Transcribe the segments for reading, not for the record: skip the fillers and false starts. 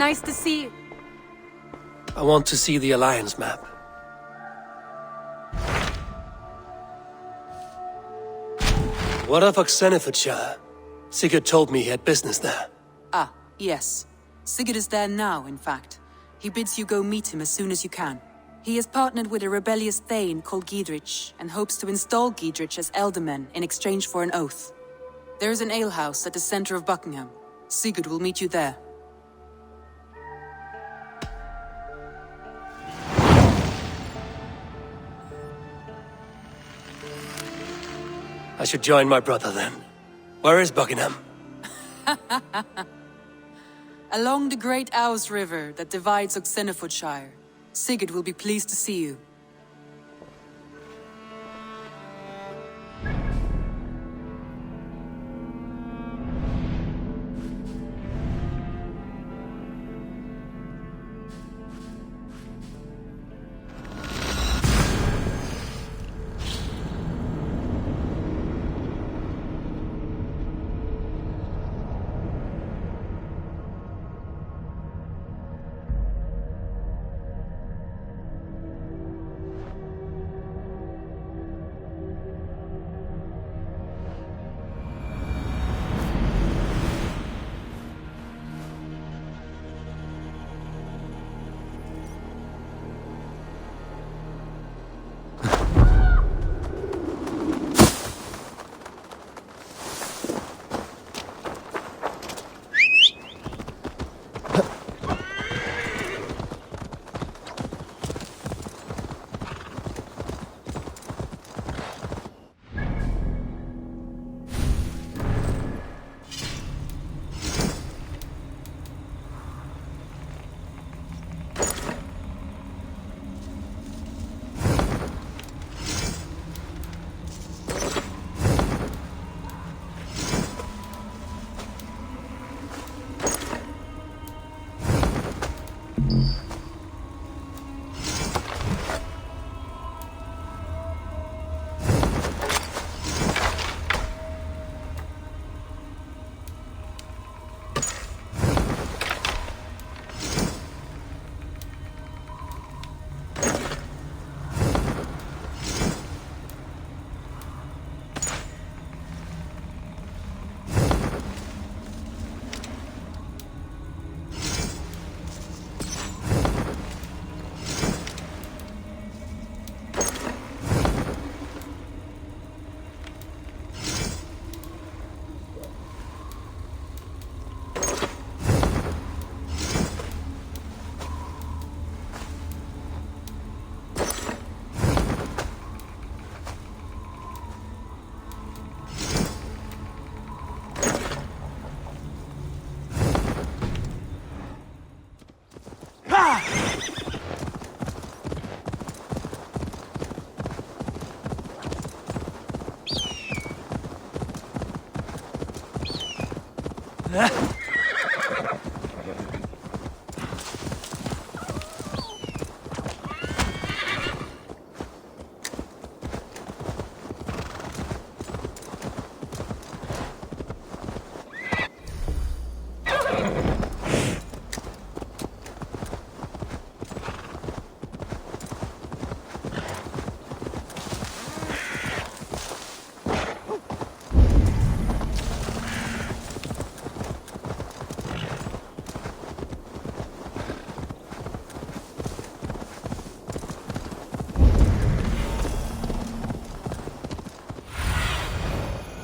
Nice to see you. I want to see the Alliance map. What of Oxenfordshire? Sigurd told me he had business there. Ah, yes. Sigurd is there now, in fact. He bids you go meet him as soon as you can. He has partnered with a rebellious Thane called Giedrich, and hopes to install Giedrich as Elderman in exchange for an oath. There is an alehouse at the center of Buckingham. Sigurd will meet you there. I should join my brother then. Where is Buckingham? Along the great Ouse River that divides Oxenfordshire. Sigurd will be pleased to see you.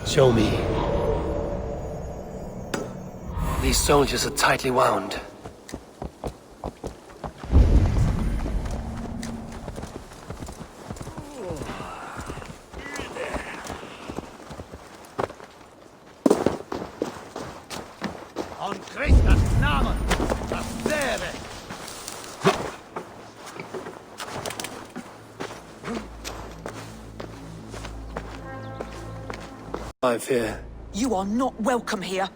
Show me. These soldiers are tightly wound. I fear. You are not welcome here.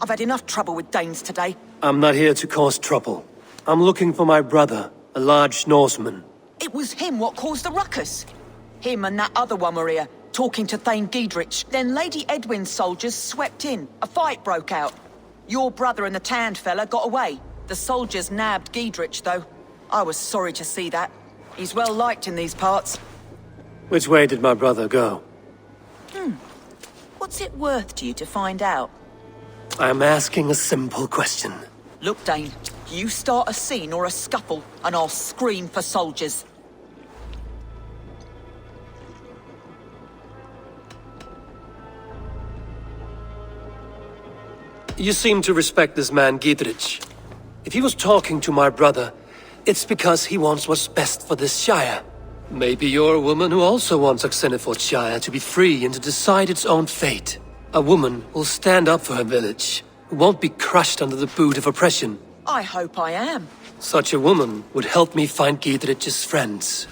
I've had enough trouble with Danes today. I'm not here to cause trouble. I'm looking for my brother, a large Norseman. It was him what caused the ruckus. Him and that other one were here, talking to Thane Giedrich. Then Lady Edwin's soldiers swept in. A fight broke out. Your brother and the tanned fella got away. The soldiers nabbed Giedrich, though. I was sorry to see that. He's well liked in these parts. Which way did my brother go? What's it worth to you to find out? I'm asking a simple question. Look, Dane, you start a scene or a scuffle, and I'll scream for soldiers. You seem to respect this man, Giedrich. If he was talking to my brother, it's because he wants what's best for this Shire. Maybe you're a woman who also wants Shire to be free and to decide its own fate. A woman who'll stand up for her village, who won't be crushed under the boot of oppression. I hope I am. Such a woman would help me find Giedrich's friends.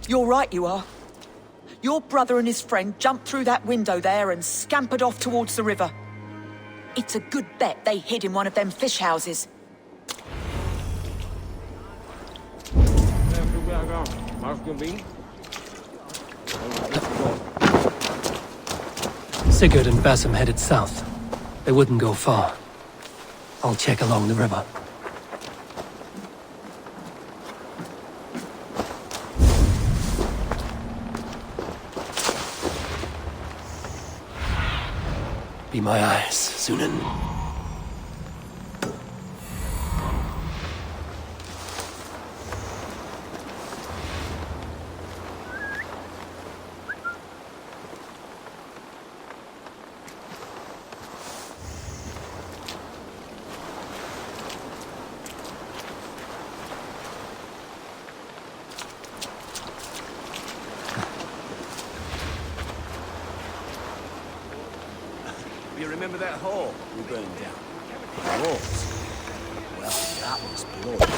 You're right, you are. Your brother and his friend jumped through that window there and scampered off towards the river. It's a good bet they hid in one of them fish houses. Sigurd and Basim headed south. They wouldn't go far. I'll check along the river. Be my eyes, Sunan. You remember that hole we burned down? The walls. Well, that was blood.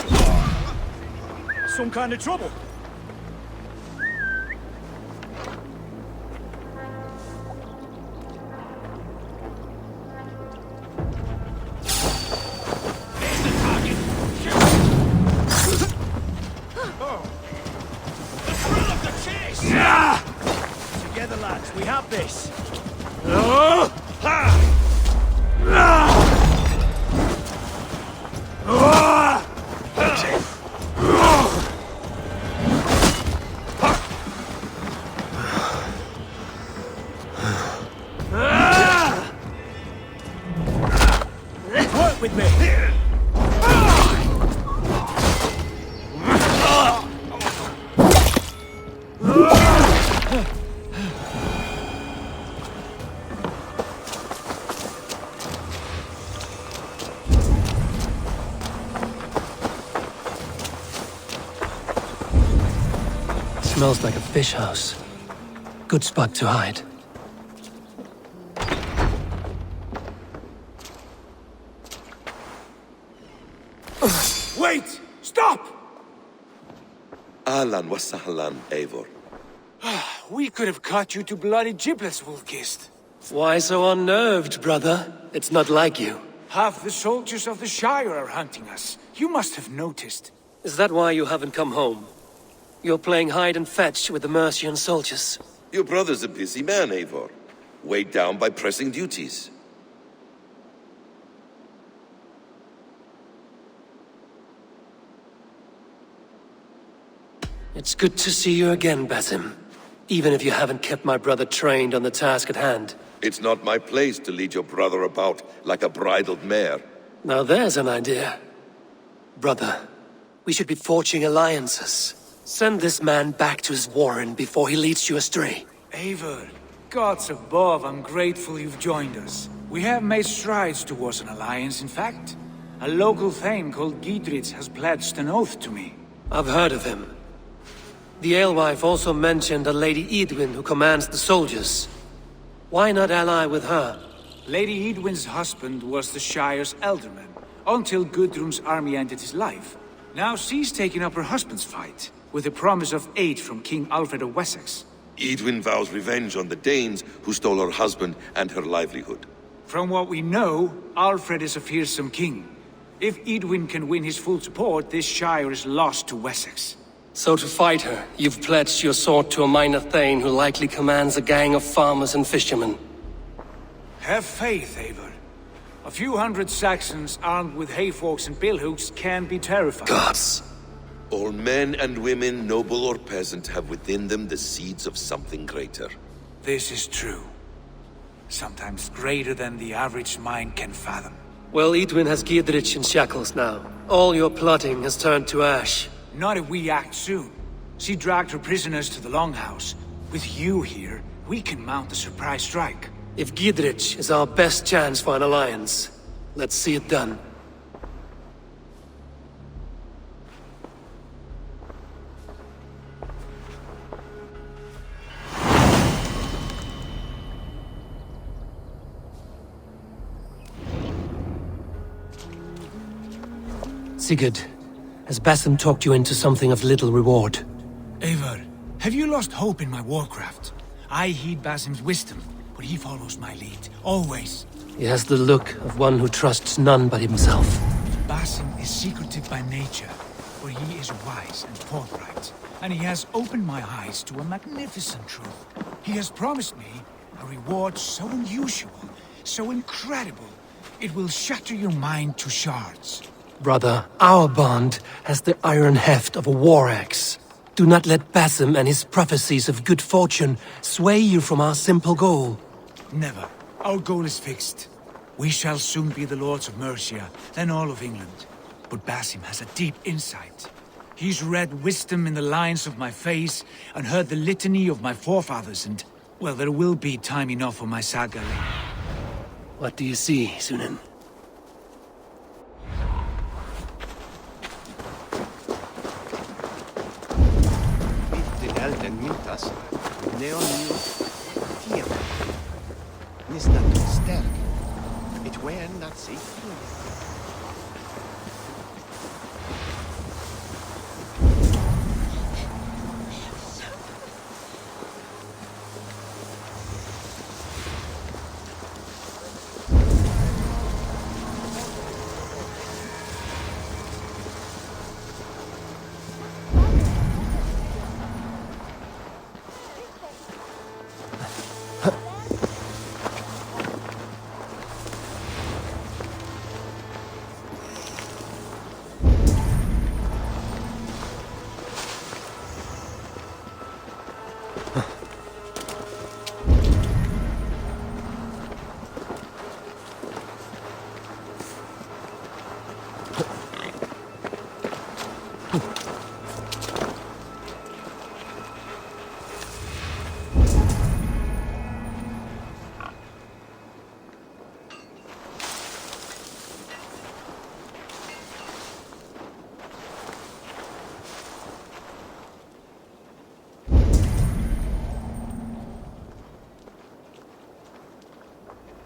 Some kind of trouble. There's the target. Shoot! Oh. The thrill of the chase! Yeah! Together, lads, we have this. Work with me. Smells like a fish house. Good spot to hide. Wait! Stop! Ahlan wa sahlan, Eivor. We could have cut you to bloody giblets, Wolfkist. Why so unnerved, brother? It's not like you. Half the soldiers of the Shire are hunting us. You must have noticed. Is that why you haven't come home? You're playing hide and fetch with the Mercian soldiers. Your brother's a busy man, Eivor. Weighed down by pressing duties. It's good to see you again, Basim. Even if you haven't kept my brother trained on the task at hand. It's not my place to lead your brother about like a bridled mare. Now there's an idea. Brother, we should be forging alliances. Send this man back to his warren before he leads you astray. Eivor, gods above, I'm grateful you've joined us. We have made strides towards an alliance, in fact. A local thane called Giedrich has pledged an oath to me. I've heard of him. The alewife also mentioned a Lady Edwin who commands the soldiers. Why not ally with her? Lady Edwin's husband was the Shire's alderman, until Gudrun's army ended his life. Now she's taking up her husband's fight, with the promise of aid from King Alfred of Wessex. Edwin vows revenge on the Danes who stole her husband and her livelihood. From what we know, Alfred is a fearsome king. If Edwin can win his full support, this Shire is lost to Wessex. So to fight her, you've pledged your sword to a minor thane who likely commands a gang of farmers and fishermen. Have faith, Eivor. A few hundred Saxons armed with hayforks and billhooks can be terrifying. Gods. All men and women, noble or peasant, have within them the seeds of something greater. This is true. Sometimes greater than the average mind can fathom. Well, Edwin has Giedrich in shackles now. All your plotting has turned to ash. Not if we act soon. She dragged her prisoners to the Longhouse. With you here, we can mount a surprise strike. If Giedrich is our best chance for an alliance, let's see it done. Sigurd, has Basim talked you into something of little reward? Eivor, have you lost hope in my warcraft? I heed Basim's wisdom, but he follows my lead, always. He has the look of one who trusts none but himself. Basim is secretive by nature, but he is wise and forthright, and he has opened my eyes to a magnificent truth. He has promised me a reward so unusual, so incredible, it will shatter your mind to shards. Brother, our bond has the iron heft of a war axe. Do not let Basim and his prophecies of good fortune sway you from our simple goal. Never. Our goal is fixed. We shall soon be the lords of Mercia, then all of England. But Basim has a deep insight. He's read wisdom in the lines of my face and heard the litany of my forefathers, and, well, there will be time enough for my saga. What do you see, Sunan? Elden myntas, neonio, fiende. Nistat sterk, it wen not see.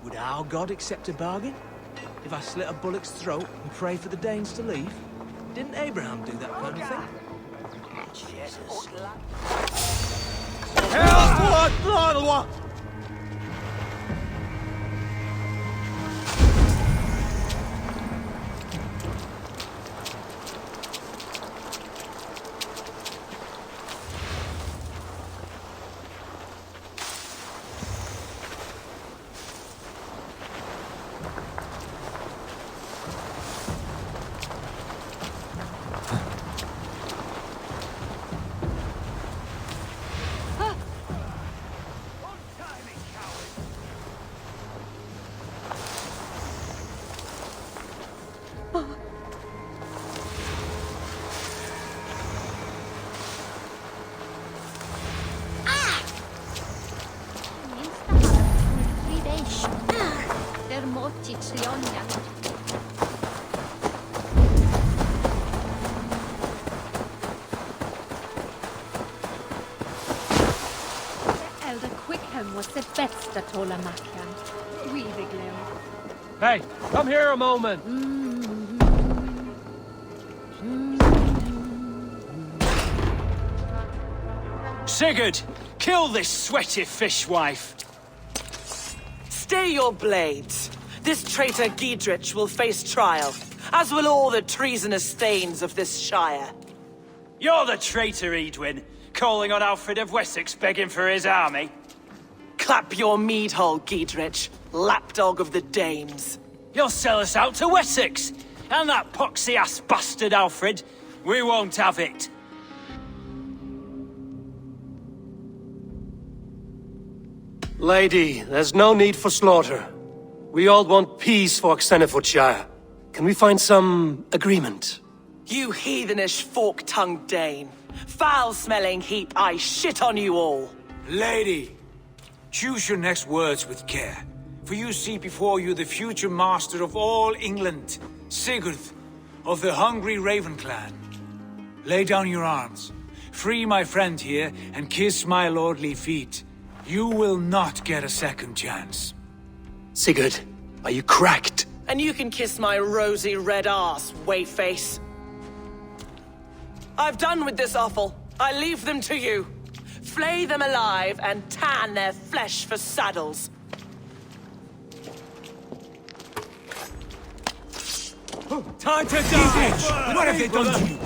Would our God accept a bargain? If I slit a bullock's throat and pray for the Danes to leave? Didn't Abraham do that kind of thing? Jesus. Elder Quickham was the best at Olamakian. Really glad. Hey, come here a moment! Sigurd, kill this sweaty fishwife! Stay your blades. This traitor Giedrich will face trial, as will all the treasonous thanes of this shire. You're the traitor, Edwin, calling on Alfred of Wessex begging for his army. Clap your mead hole, Giedrich, lapdog of the Danes. You'll sell us out to Wessex! And that poxy-ass bastard Alfred! We won't have it! Lady, there's no need for slaughter. We all want peace for Xenofordshire. Can we find some agreement? You heathenish fork-tongued Dane. Foul-smelling heap, I shit on you all. Lady, choose your next words with care. For you see before you the future master of all England, Sigurd, of the hungry Raven clan. Lay down your arms. Free my friend here and kiss my lordly feet. You will not get a second chance. Sigurd, are you cracked? And you can kiss my rosy red ass, wayface. I've done with this offal. I leave them to you. Flay them alive and tan their flesh for saddles. Time to die! What have they done to you?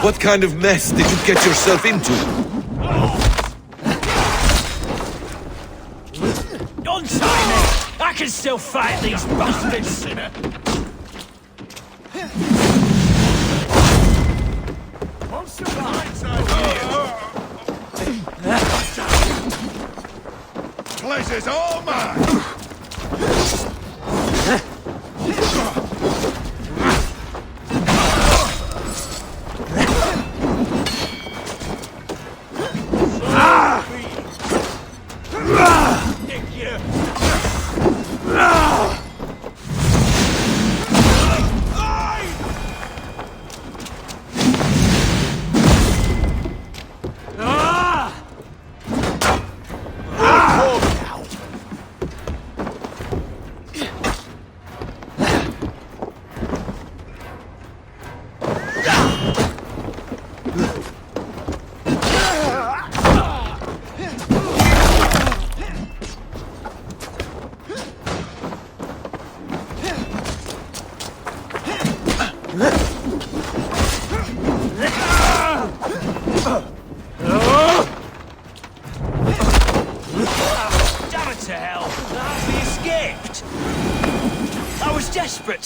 What kind of mess did you get yourself into? Untie me! I can still fight these bastards! Pleasure's all mine!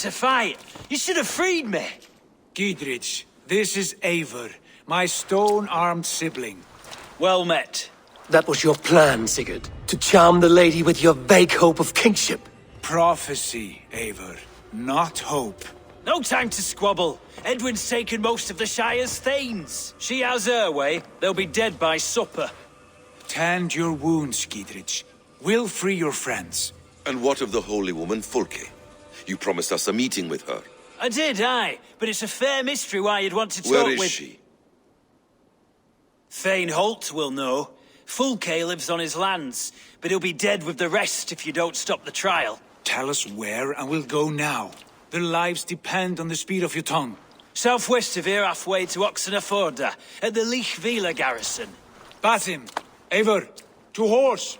To fight. You should have freed me. Gidrich, this is Eivor, my stone-armed sibling. Well met. That was your plan, Sigurd. To charm the lady with your vague hope of kingship. Prophecy, Eivor, not hope. No time to squabble. Edwin's taken most of the Shire's thanes. She has her way. They'll be dead by supper. Tend your wounds, Gidrich. We'll free your friends. And what of the holy woman Fulke? You promised us a meeting with her. I did, aye. But it's a fair mystery why you'd want to talk with... Where is she? Thane Holt will know. Fulke lives on his lands, but he'll be dead with the rest if you don't stop the trial. Tell us where, and we'll go now. Their lives depend on the speed of your tongue. Southwest of here, halfway to Oxenaforda, at the Lichvila garrison. Basim, Eivor, to horse!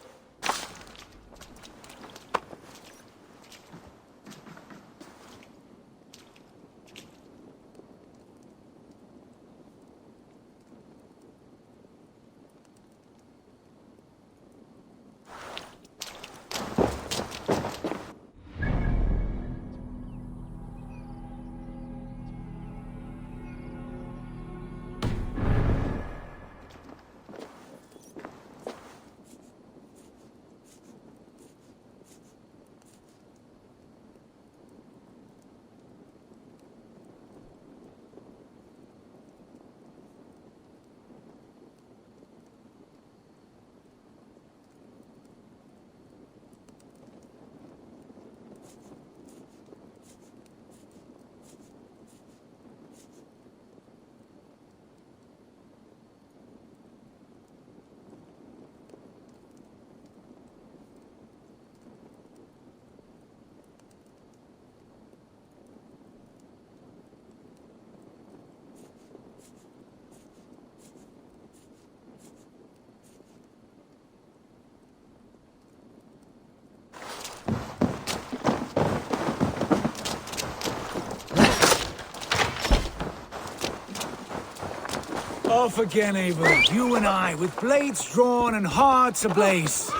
Off again, Eivor. You and I, with blades drawn and hearts ablaze.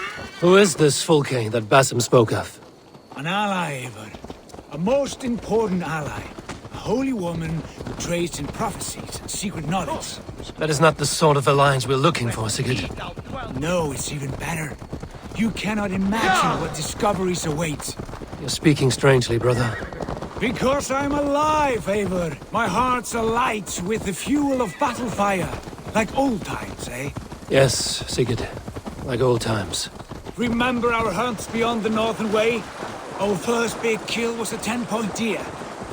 Who is this Fulke that Basim spoke of? An ally, Eivor. A most important ally. A holy woman who trades in prophecies and secret knowledge. That is not the sort of alliance we're looking for, Sigurd. No, it's even better. You cannot imagine what discoveries await. You're speaking strangely, brother. Because I'm alive, Eivor. My heart's alight with the fuel of battle fire. Like old times, eh? Yes, Sigurd. Like old times. Remember our hunts beyond the Northern Way? Our first big kill was a 10-point deer.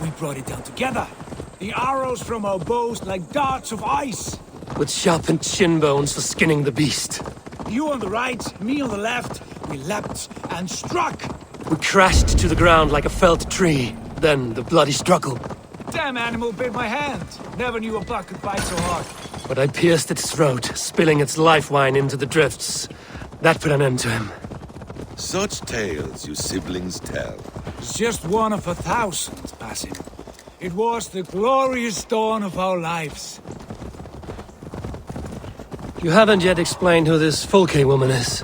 We brought it down together. The arrows from our bows like darts of ice. With sharpened shin bones for skinning the beast. You on the right, me on the left. We leapt and struck. We crashed to the ground like a felled tree. Then the bloody struggle. Damn animal bit my hand. Never knew a buck could bite so hard. But I pierced its throat, spilling its life wine into the drifts. That put an end to him. Such tales you siblings tell. It's just one of 1,000, Basim. It was the glorious dawn of our lives. You haven't yet explained who this Fulke woman is.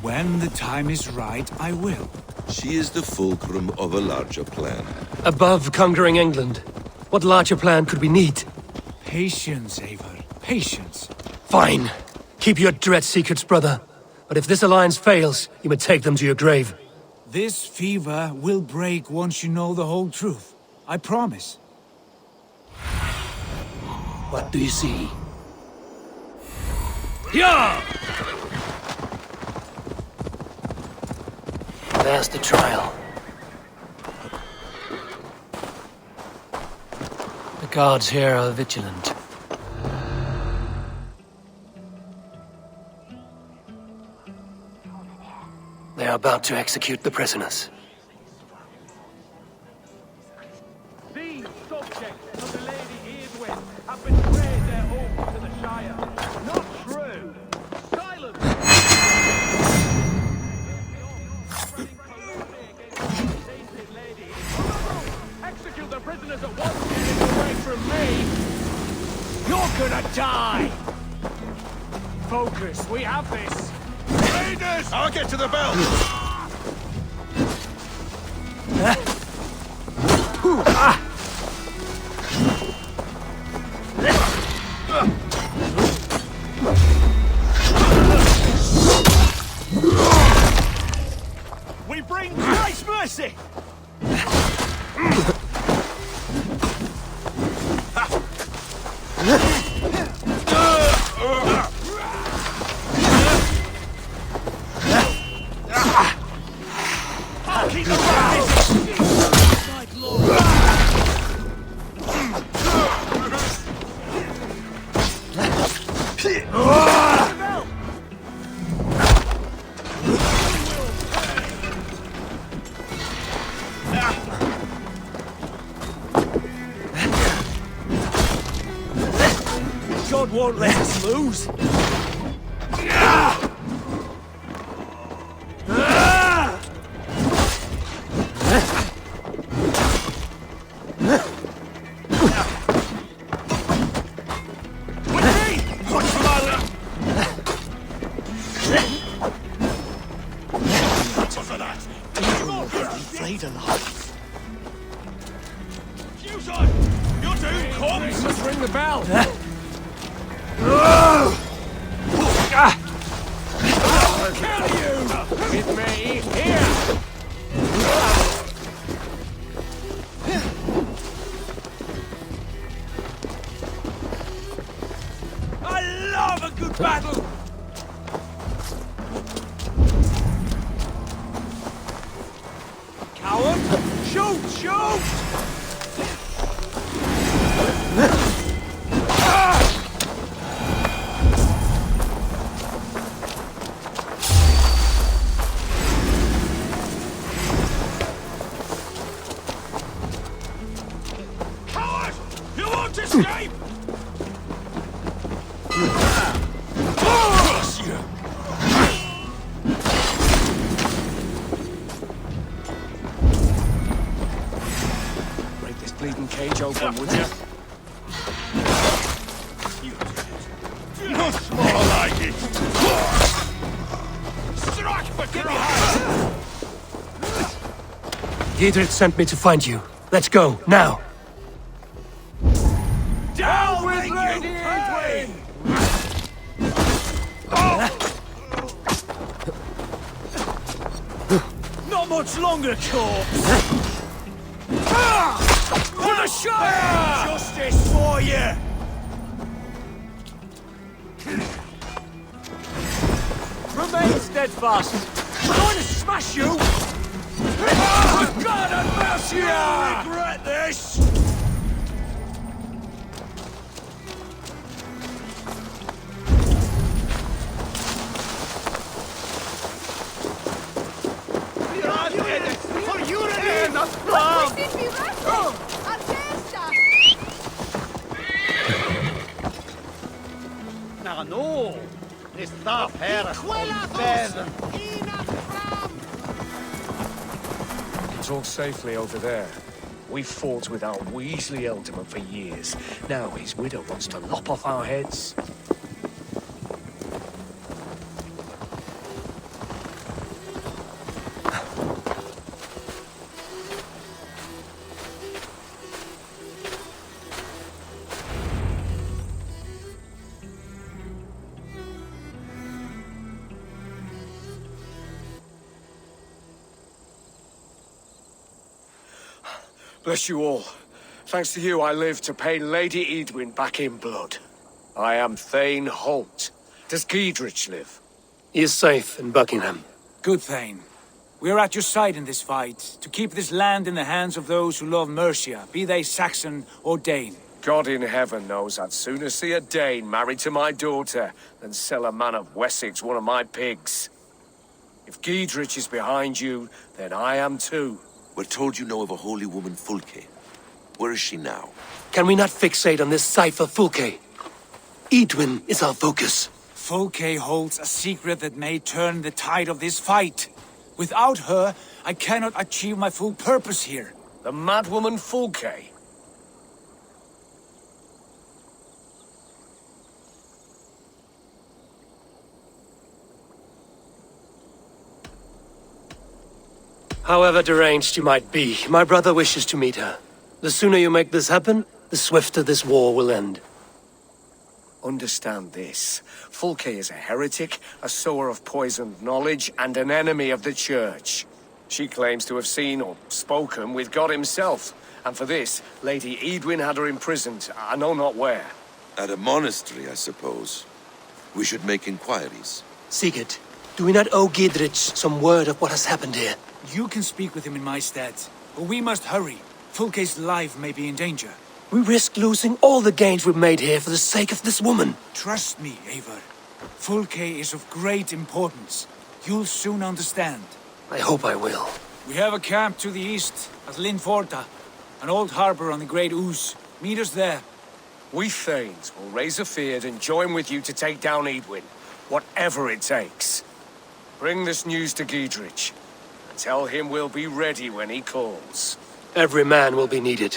When the time is right, I will. She is the fulcrum of a larger plan. Above conquering England, what larger plan could we need? Patience, Eivor. Patience. Fine. Keep your dread secrets, brother. But if this alliance fails, you may take them to your grave. This fever will break once you know the whole truth. I promise. What do you see? Yeah! There's the trial. The guards here are vigilant. They are about to execute the prisoners. These subjects of the Lady Eadwyn have betrayed their oath to the Shire. Not true. Silence! Execute the prisoners at once, getting away from me! You're gonna die! Focus, we have this! Raiders! I'll get to the belt! We bring Christ's mercy! God won't let us lose. You're doing corpse! Let's ring the bell. I'll kill you! With me, here! I love a good battle! Coward! Shoot! Shoot! Coward! You won't escape! Break this bleeding cage open, would you? Much more like it! Strike for Christ! Giedrich sent me to find you. Let's go, now! Down with Lady Edwin! Not much longer, corpse! For the Shire! Justice for you! Remain steadfast! I'm going to smash you! God have mercy! You'll regret this! No, está per It's all safely over there. We've fought with our Weasley Alderman for years. Now his widow wants to lop off our heads. Bless you all. Thanks to you, I live to pay Lady Edwin back in blood. I am Thane Holt. Does Giedrich live? He is safe in Buckingham. Good, Thane. We are at your side in this fight, to keep this land in the hands of those who love Mercia, be they Saxon or Dane. God in heaven knows I'd sooner see a Dane married to my daughter than sell a man of Wessex one of my pigs. If Giedrich is behind you, then I am too. We're told you know of a holy woman, Fulke. Where is she now? Can we not fixate on this cipher, Fulke? Edwin is our focus. Fulke holds a secret that may turn the tide of this fight. Without her, I cannot achieve my full purpose here. The madwoman Fulke? However deranged you might be, my brother wishes to meet her. The sooner you make this happen, the swifter this war will end. Understand this. Fulke is a heretic, a sower of poisoned knowledge, and an enemy of the Church. She claims to have seen or spoken with God himself, and for this, Lady Edwin had her imprisoned, I know not where. At a monastery, I suppose. We should make inquiries. Sigurd, do we not owe Giedrich some word of what has happened here? You can speak with him in my stead, but we must hurry. Fulke's life may be in danger. We risk losing all the gains we've made here for the sake of this woman. Trust me, Eivor. Fulke is of great importance. You'll soon understand. I hope I will. We have a camp to the east at Linforta, an old harbor on the Great Ouse. Meet us there. We Thanes will raise a fear and join with you to take down Edwin, whatever it takes. Bring this news to Giedrich. Tell him we'll be ready when he calls. Every man will be needed.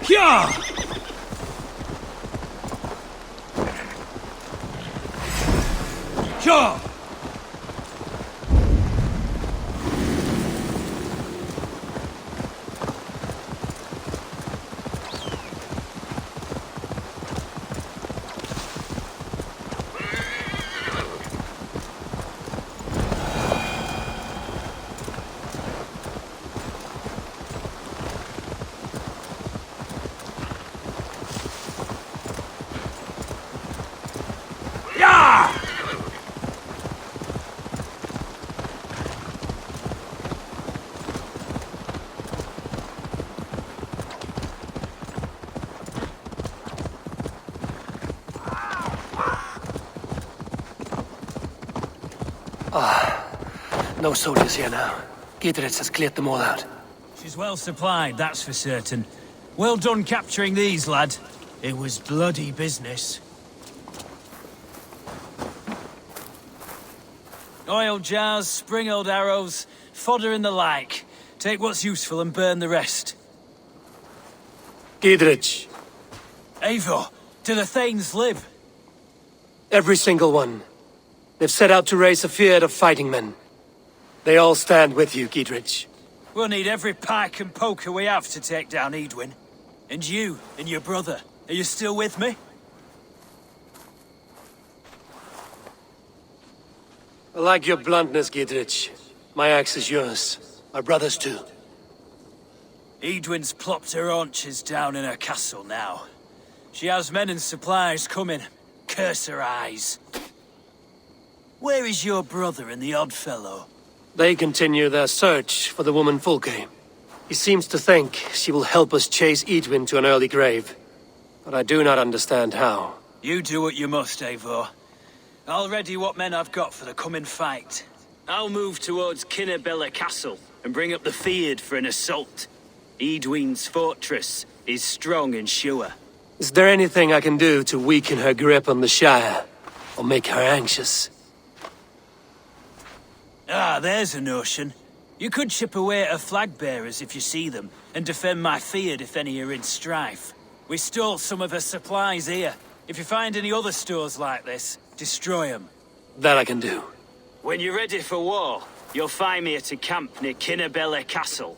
Yeah! Yeah! No soldiers here now. Gidrich has cleared them all out. She's well supplied, that's for certain. Well done capturing these, lad. It was bloody business. Oil jars, spring-oiled arrows, fodder and the like. Take what's useful and burn the rest. Gidrich. Eivor, do the Thanes live? Every single one. They've set out to raise a fear of fighting men. They all stand with you, Gidrich. We'll need every pike and poker we have to take down Edwin. And you, and your brother, are you still with me? I like your bluntness, Gidrich. My axe is yours. My brother's too. Edwin's plopped her haunches down in her castle now. She has men and supplies coming. Curse her eyes. Where is your brother and the odd fellow? They continue their search for the woman Fulke. He seems to think she will help us chase Edwin to an early grave. But I do not understand how. You do what you must, Eivor. I'll ready what men I've got for the coming fight. I'll move towards Kinnabella Castle and bring up the Fyrd for an assault. Edwin's fortress is strong and sure. Is there anything I can do to weaken her grip on the Shire? Or make her anxious? Ah, there's a notion. You could chip away at her flag bearers if you see them, and defend my Fyrd if any are in strife. We stole some of her supplies here. If you find any other stores like this, destroy them. That I can do. When you're ready for war, you'll find me at a camp near Kinnabella Castle.